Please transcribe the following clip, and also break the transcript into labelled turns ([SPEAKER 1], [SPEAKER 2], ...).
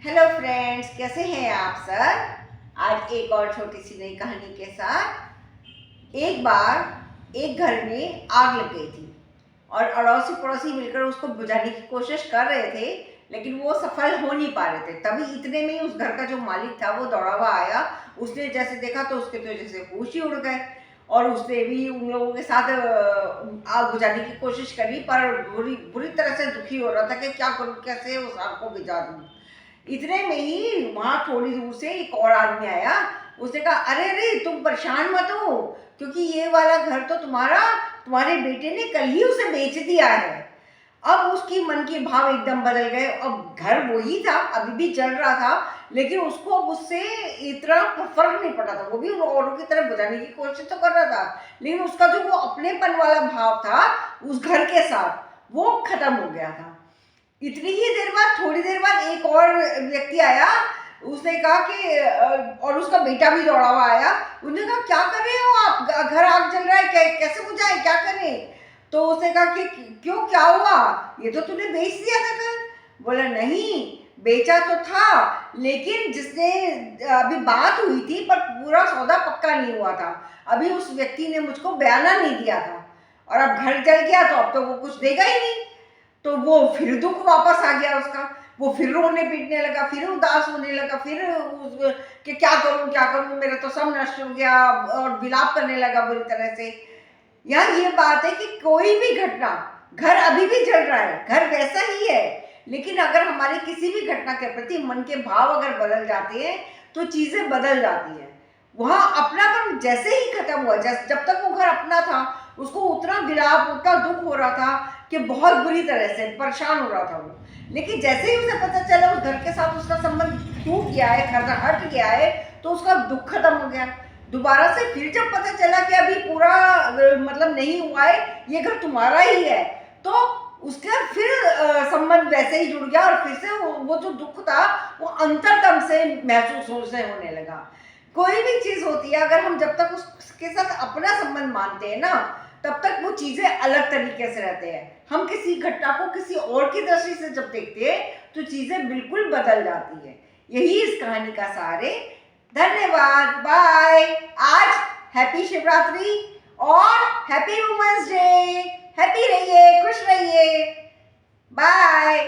[SPEAKER 1] Hello friends, कैसे हैं आप सब। आज एक और छोटी सी नई कहानी के साथ। एक बार एक घर में आग लग गई थी और अड़ोसी पड़ोसी मिलकर उसको बुझाने की कोशिश कर रहे थे, लेकिन वो सफल हो नहीं पा रहे थे। तभी इतने में ही उस घर का जो मालिक था वो दौड़ा हुआ आया। उसने जैसे देखा तो उसके तो जैसे होश ही उड़ गए और उसने भी उन लोगों के साथ आग बुझाने की कोशिश करी, पर बुरी बुरी तरह से दुखी हो रहा था कि क्या करूं, कैसे उस आग को बुझा दूं। इतने में ही वहां थोड़ी दूर से एक और आदमी आया। उसने कहा, अरे अरे तुम परेशान मत हो, क्योंकि ये वाला घर तो तुम्हारे बेटे ने कल ही उसे बेच दिया है। अब उसकी मन के भाव एकदम बदल गए। अब घर वही था, अभी भी चल रहा था, लेकिन उसको अब उससे इतना फर्क नहीं पड़ा था। वो भी उन औरों की तरह बुझाने की कोशिश तो कर रहा था, लेकिन उसका जो वो अपनेपन वाला भाव था उस घर के साथ, वो खत्म हो गया था। इतनी ही देर बाद, थोड़ी देर बाद एक और व्यक्ति आया। उसने कहा कि और उसका बेटा भी दौड़ा हुआ आया। उसने कहा, क्या कर रहे हो आप, घर आग जल रहा है, कैसे बुझाए, क्या करें। तो उसने कहा कि क्यों, क्या हुआ, ये तो तूने बेच दिया था कल। बोला, नहीं बेचा तो था, लेकिन जिसने अभी बात हुई थी पर पूरा सौदा पक्का नहीं हुआ था। अभी उस व्यक्ति ने मुझको बयाना नहीं दिया था, और अब घर जल गया तो अब तो वो कुछ देगा ही नहीं। तो वो फिर दुख वापस आ गया उसका। वो फिर रोने पीटने लगा, फिर उदास होने लगा, फिर कि क्या करूं क्या करूं, मेरा तो सब नष्ट हो गया, और विलाप करने लगा बुरी तरह से। यहाँ ये बात है कि कोई भी घटना, घर अभी भी चल रहा है, घर वैसा ही है, लेकिन अगर हमारे किसी भी घटना के प्रति मन के भाव अगर बदल जाते हैं तो चीजें बदल जाती हैं। वहां अपनापन जैसे ही खत्म हुआ, जब तक वो घर अपना था उसको उतना विलाप, उतना दुख हो रहा था कि बहुत बुरी तरह से परेशान हो रहा था वो। लेकिन जैसे ही उसे पता चला उस घर के साथ उसका संबंध टूट गया है, घर हट गया है, तो उसका दुख खत्म हो गया। दोबारा से फिर जब पता चला कि अभी पूरा मतलब नहीं हुआ है, ये घर तुम्हारा ही है, तो उसका फिर संबंध वैसे ही जुड़ गया, और फिर से वो जो दुख था वो अंतरतम से महसूस से होने लगा। कोई भी चीज होती है, अगर हम जब तक उसके साथ अपना संबंध मानते हैं ना, तब तक वो चीजें अलग तरीके से रहते हैं। हम किसी घटना को किसी और की दृष्टि से जब देखते हैं तो चीजें बिल्कुल बदल जाती है। यही इस कहानी का सार है। धन्यवाद, बाय। आज हैप्पी शिवरात्रि और हैप्पी वुमेन्स डे। हैप्पी रहिए, खुश रहिए, बाय।